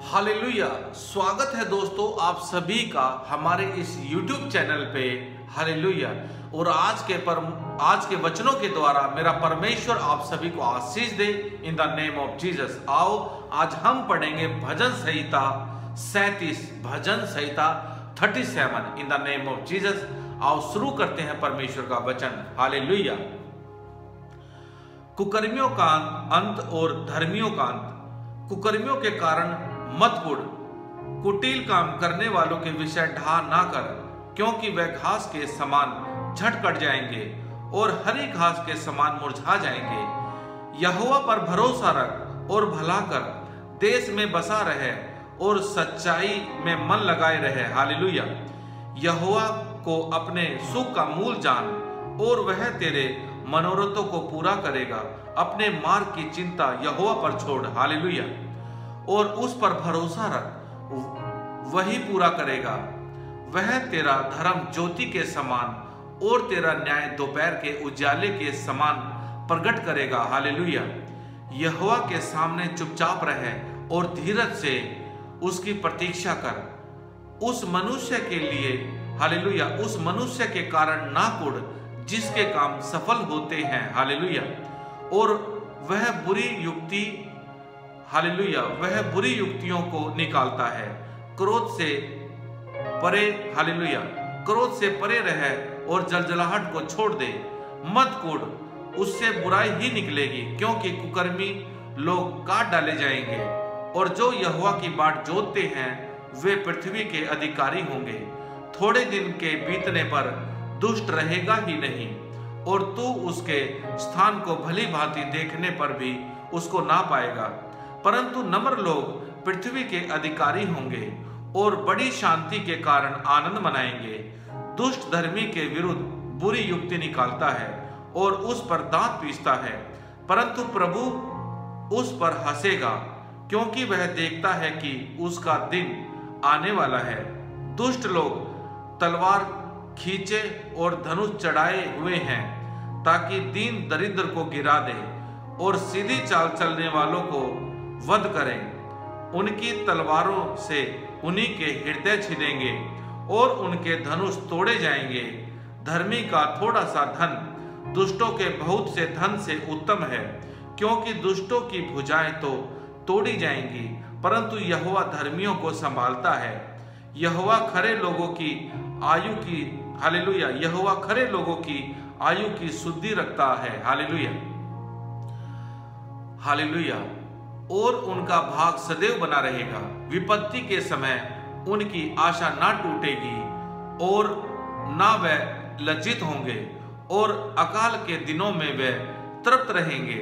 Hallelujah. स्वागत है दोस्तों आप सभी का हमारे इस YouTube चैनल पे। हालेलुया। और आज के वचनों के द्वारा मेरा परमेश्वर आप सभी को आशीष दे in the name of Jesus. आओ आज हम पढ़ेंगे भजन संहिता 37, भजन संहिता 37 in the name of Jesus. आओ शुरू करते हैं परमेश्वर का वचन। हालेलुया। कुकर्मियों का अंत और धर्मियों का अंत। कुकर्मियों के कारण मत कुढ़, कुटिल काम करने वालों के विषय ढा ना कर, क्योंकि वह घास के समान झट कट जाएंगे और हरी घास के समान मुरझा जाएंगे। यहोवा पर भरोसा रख और भला कर, देश में बसा रहे और सच्चाई में मन लगाए रहे। हालेलुया। यहोवा को अपने सुख का मूल जान और वह तेरे मनोरथों को पूरा करेगा। अपने मार्ग की चिंता यहोवा पर छोड़। हालेलुया। और उस पर भरोसा रख, वही पूरा करेगा। वह तेरा धर्म ज्योति के समान और तेरा न्याय दोपहर के उजाले के समान प्रकट करेगा। हालेलुया। यहोवा के सामने चुपचाप रहे और धीरज से उसकी प्रतीक्षा कर। उस मनुष्य के लिए, हालेलुया, उस मनुष्य के कारण ना कुढ़ जिसके काम सफल होते हैं। हालेलुया। और वह बुरी युक्ति, हालेलुया, वह बुरी युक्तियों को निकालता है। क्रोध से परे, हालेलुया, क्रोध से परे रहे और जलजलाहट को छोड़ दे। मत कुढ़, उससे बुराई ही निकलेगी, क्योंकि कुकर्मी लोग काट डाले जाएंगे और जो यहोवा की बाट जोतते हैं वे पृथ्वी के अधिकारी होंगे। थोड़े दिन के बीतने पर दुष्ट रहेगा ही नहीं और तू उसके स्थान को भली भांति देखने पर भी उसको ना पाएगा। परंतु नम्र लोग पृथ्वी के अधिकारी होंगे और बड़ी शांति के कारण आनंद मनाएंगे। दुष्ट धर्मी के विरुद्ध बुरी युक्ति निकालता है और उस पर दांत पीसता है, परंतु प्रभु उस पर हंसेगा, क्योंकि वह देखता है कि उसका दिन आने वाला है। दुष्ट लोग तलवार खींचे और धनुष चढ़ाए हुए हैं, ताकि दीन दरिद्र को गिरा दे और सीधी चाल चलने वालों को वध करें। उनकी तलवारों से उन्हीं के हृदय छिदेंगे और उनके धनुष तोड़े जाएंगे। धर्मी का थोड़ा सा धन दुष्टों के बहुत से धन से उत्तम है, क्योंकि दुष्टों की भुजाएं तो तोड़ी जाएंगी, परंतु यहोवा धर्मियों को संभालता है। यहोवा खरे लोगों की आयु की, हालेलुया, यहोवा खरे लोगों की आयु की शुद्धि रखता है। हालेलुया। हालेलुया। और उनका भाग सदैव बना रहेगा। विपत्ति के समय उनकी आशा ना टूटेगी और ना वह लज्जित होंगे, और अकाल के दिनों में वे तृप्त रहेंगे।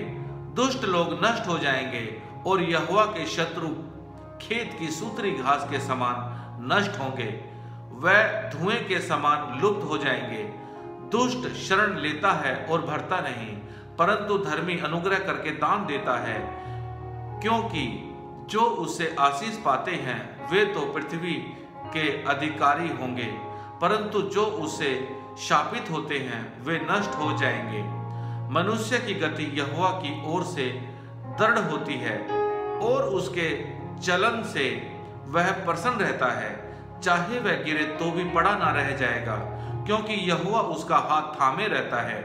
दुष्ट लोग नष्ट हो जाएंगे और यहोवा के शत्रु खेत की सूत्री घास के समान नष्ट होंगे। वह धुएं के समान लुप्त हो जाएंगे। दुष्ट शरण लेता है और भरता नहीं, परंतु धर्मी अनुग्रह करके दान देता है, क्योंकि जो उससे आशीष पाते हैं वे तो पृथ्वी के अधिकारी होंगे, परंतु जो उससे शापित होते हैं वे नष्ट हो जाएंगे। मनुष्य की गति यहोवा की ओर से दृढ़ होती है और उसके चलन से वह प्रसन्न रहता है। चाहे वह गिरे तो भी पड़ा ना रह जाएगा, क्योंकि यहोवा उसका हाथ थामे रहता है।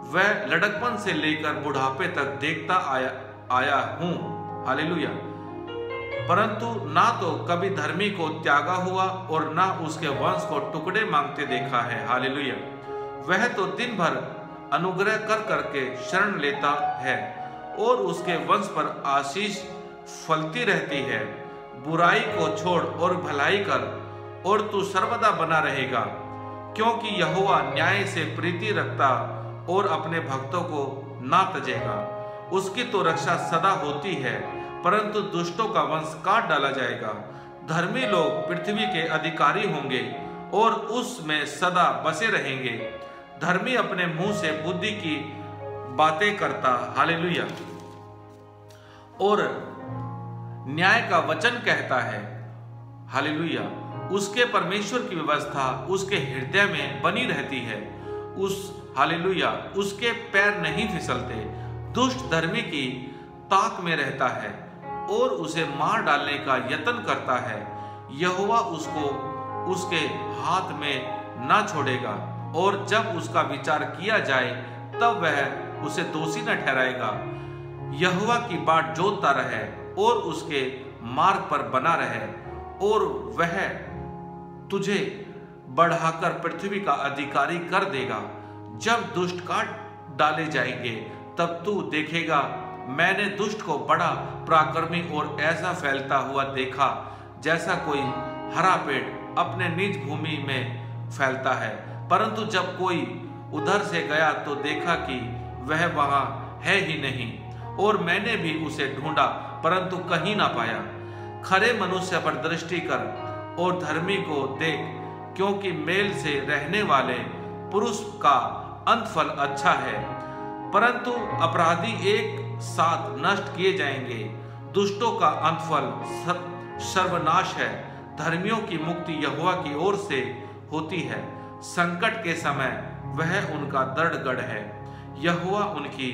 वह लड़कपन से लेकर बुढ़ापे तक देखता आया हूं। हालेलुया। परंतु ना तो कभी धर्मी को त्यागा हुआ और ना उसके वंश को टुकड़े मांगते देखा है। हालेलुया। वह तो दिन भर अनुग्रह कर करके शरण लेता है और उसके वंश पर आशीष फलती रहती है। बुराई को छोड़ और भलाई कर और तू सर्वदा बना रहेगा, क्योंकि यहोवा न्याय से प्रीति रखता और अपने भक्तों को ना तजेगा। उसकी तो रक्षा सदा होती है, परंतु दुष्टों का वंश काट डाला जाएगा। धर्मी लोग पृथ्वी के अधिकारी होंगे और उसमें सदा बसे रहेंगे। धर्मी अपने मुंह से बुद्धि की बातें करता, हालेलुया, और न्याय का वचन कहता है। हालेलुया। उसके परमेश्वर की व्यवस्था उसके हृदय में बनी रहती है। हालेलुया, उसके पैर नहीं फिसलते। दुष्ट धर्मी की ताक में रहता है और उसे मार डालने का यत्न करता है, यहोवा उसको उसके हाथ में ना छोड़ेगा, और जब उसका विचार किया जाए तब वह उसे दोषी न ठहराएगा। यहोवा की बाट जोतता रहे और उसके मार्ग पर बना रहे, और वह तुझे बढ़ाकर पृथ्वी का अधिकारी कर देगा। जब दुष्ट काट डाले जाएंगे तब तू देखेगा, मैंने दुष्ट को बड़ा पराक्रमी और ऐसा फैलता हुआ देखा जैसा कोई हरा पेड़ अपने निज भूमि में फैलता है। परंतु जब कोई उधर से गया तो देखा कि वह वहां है ही नहीं, और मैंने भी उसे ढूंढा परंतु कहीं ना पाया। खरे मनुष्य पर दृष्टि कर और धर्मी को देख, क्योंकि मेल से रहने वाले पुरुष का अंतफल अच्छा है। परंतु अपराधी एक साथ नष्ट किए जाएंगे, दुष्टों का अंतफल सर्वनाश है। धर्मियों की मुक्ति यहोवा की ओर से होती है, संकट के समय वह उनका दृढ़ गढ़ है। यहोवा उनकी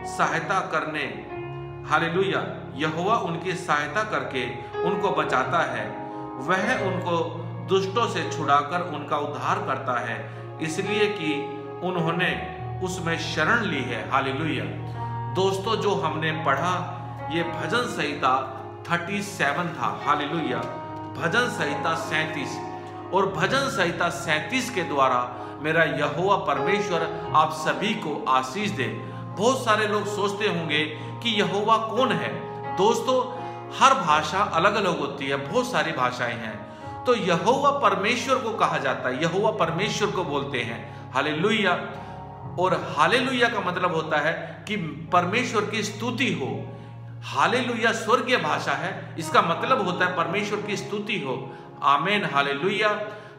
सहायता करने, हालेलुया, यहोवा उनकी सहायता करके उनको बचाता है। वह उनको दुष्टों से छुड़ाकर उनका उद्धार करता है, इसलिए कि उन्होंने उसमें शरण ली है। हालेलुया। दोस्तों, जो हमने पढ़ा ये भजन संहिता 37 था। हालेलुया। भजन संहिता 37, और भजन संहिता 37 के द्वारा मेरा यहोवा परमेश्वर आप सभी को आशीष दे। बहुत सारे लोग सोचते होंगे कि यहोवा कौन है। दोस्तों, हर भाषा अलग अलग होती है, बहुत सारी भाषाएं हैं। तो यहोवा परमेश्वर को कहा जाता है, यहोवा परमेश्वर को बोलते हैं। हालेलुया। और हालेलुया का मतलब होता है कि परमेश्वर की स्तुति हो। हालेलुया स्वर्गीय भाषा है, इसका मतलब होता है परमेश्वर की स्तुति हो। आमीन। हालेलुया।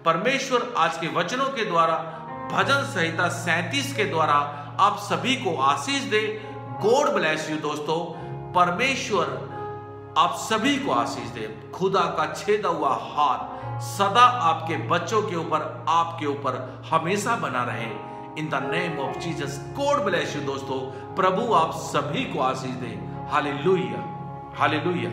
परमेश्वर आज के वचनों के द्वारा, भजन संहिता 37 के द्वारा आप सभी को आशीष दे। गॉड ब्लेस यू दोस्तों। परमेश्वर आप सभी को आशीष दे। खुदा का छेदा हुआ हाथ सदा आपके बच्चों के ऊपर, आपके ऊपर हमेशा बना रहे। इन the name of Jesus, God bless you दोस्तों। प्रभु आप सभी को आशीष दे। Hallelujah, hallelujah.